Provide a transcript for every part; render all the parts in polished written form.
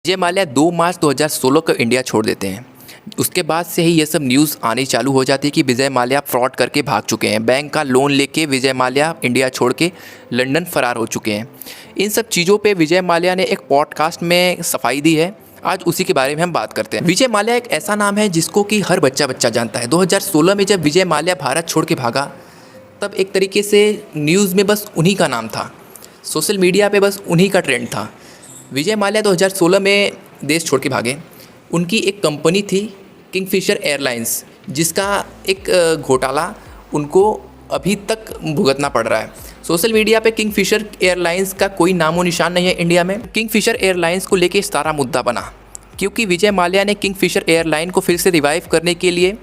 विजय माल्या 2 मार्च 2016 को इंडिया छोड़ देते हैं। उसके बाद से ही ये सब न्यूज़ आनी चालू हो जाती है कि विजय माल्या फ्रॉड करके भाग चुके हैं। बैंक का लोन लेके विजय माल्या इंडिया छोड़ के लंदन फ़रार हो चुके हैं। इन सब चीज़ों पे विजय माल्या ने एक पॉडकास्ट में सफाई दी है। आज उसी के बारे में हम बात करते हैं। विजय माल्या एक ऐसा नाम है जिसको कि हर बच्चा जानता है। 2016 में जब विजय माल्या भारत छोड़ के भागा, तब एक तरीके से न्यूज़ में बस उन्हीं का नाम था, सोशल मीडिया पे बस उन्हीं का ट्रेंड था। विजय माल्या 2016 में देश छोड़ के भागे। उनकी एक कंपनी थी किंगफिशर एयरलाइंस, जिसका एक घोटाला उनको अभी तक भुगतना पड़ रहा है। सोशल मीडिया पे किंगफिशर एयरलाइंस का कोई नामो निशान नहीं है इंडिया में। किंगफिशर एयरलाइंस को लेके सारा मुद्दा बना क्योंकि विजय माल्या ने किंगफिशर एयरलाइन को फिर से रिवाइव करने के लिए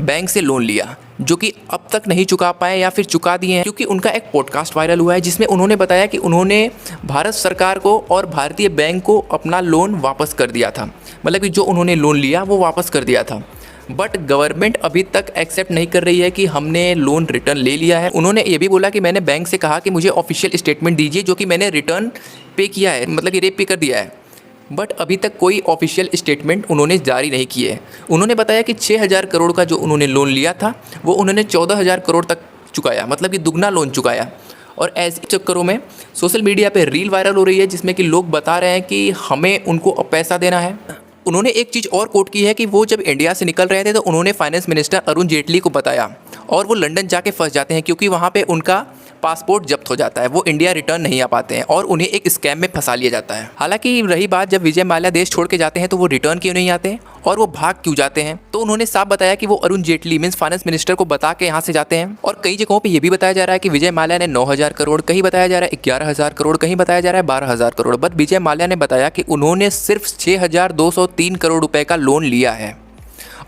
बैंक से लोन लिया, जो कि अब तक नहीं चुका पाए या फिर चुका दिए हैं। क्योंकि उनका एक पॉडकास्ट वायरल हुआ है जिसमें उन्होंने बताया कि उन्होंने भारत सरकार को और भारतीय बैंक को अपना लोन वापस कर दिया था, मतलब कि जो उन्होंने लोन लिया वो वापस कर दिया था। बट गवर्नमेंट अभी तक एक्सेप्ट नहीं कर रही है कि हमने लोन रिटर्न ले लिया है। उन्होंने ये भी बोला कि मैंने बैंक से कहा कि मुझे ऑफिशियल स्टेटमेंट दीजिए जो कि मैंने रिटर्न पे किया है, मतलब कि पे कर दिया है। बट अभी तक कोई ऑफिशियल स्टेटमेंट उन्होंने जारी नहीं किए है। उन्होंने बताया कि 6,000 करोड़ का जो उन्होंने लोन लिया था वो उन्होंने 14,000 करोड़ तक चुकाया, मतलब कि दुगना लोन चुकाया। और ऐसे चक्करों में सोशल मीडिया पे रील वायरल हो रही है जिसमें कि लोग बता रहे हैं कि हमें उनको अब पैसा देना है। उन्होंने एक चीज़ और कोट की है कि वो जब इंडिया से निकल रहे थे तो उन्होंने फाइनेंस मिनिस्टर अरुण जेटली को बताया और वो लंदन जाके फंस जाते हैं क्योंकि वहाँ पे उनका पासपोर्ट जब्त हो जाता है, वो इंडिया रिटर्न नहीं आ पाते हैं और उन्हें एक स्कैम में फंसा लिया जाता है। हालांकि रही बात जब विजय माल्या देश छोड़ के जाते हैं तो वो रिटर्न क्यों नहीं आते हैं और वो भाग क्यों जाते हैं, तो उन्होंने साफ बताया कि वो Arun Jaitley means finance minister को बता के यहाँ से जाते हैं। और कई जगहों पर यह भी बताया जा रहा है कि विजय माल्या ने 9,000 करोड़, कहीं बताया जा रहा है 11,000 करोड़, कहीं बताया जा रहा है 12,000 करोड़। बट विजय माल्या ने बताया कि उन्होंने सिर्फ 6,203 करोड़ रुपए का लोन लिया है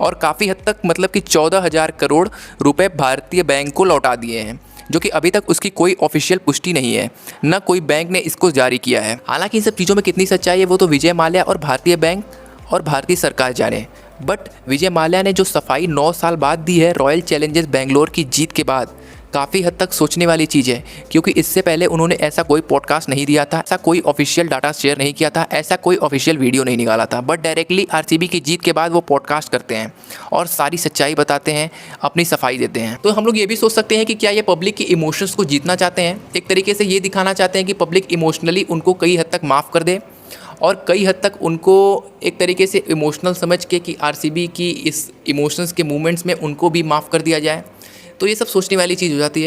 और काफ़ी हद तक मतलब कि 14,000 करोड़ रुपए भारतीय बैंक को लौटा दिए हैं, जो कि अभी तक उसकी कोई ऑफिशियल पुष्टि नहीं है, न कोई बैंक ने इसको जारी किया है। हालांकि इन सब चीज़ों में कितनी सच्चाई है वो तो विजय माल्या और भारतीय बैंक और भारतीय सरकार जाने। बट विजय माल्या ने जो सफाई 9 साल बाद दी है रॉयल चैलेंजर्स बेंगलोर की जीत के बाद, काफ़ी हद तक सोचने वाली चीज़ है। क्योंकि इससे पहले उन्होंने ऐसा कोई पॉडकास्ट नहीं दिया था, ऐसा कोई ऑफिशियल डाटा शेयर नहीं किया था, ऐसा कोई ऑफिशियल वीडियो नहीं निकाला था। बट डायरेक्टली आरसीबी की जीत के बाद वो पॉडकास्ट करते हैं और सारी सच्चाई बताते हैं, अपनी सफाई देते हैं। तो हम लोग ये भी सोच सकते हैं कि क्या ये पब्लिक के इमोशंस को जीतना चाहते हैं, एक तरीके से ये दिखाना चाहते हैं कि पब्लिक इमोशनली उनको कई हद तक माफ़ कर दे और कई हद तक उनको एक तरीके से इमोशनल समझ के कि आरसीबी की इस इमोशंस के मूवमेंट्स में उनको भी माफ़ कर दिया जाए। तो ये सब सोचने वाली चीज़ हो जाती है।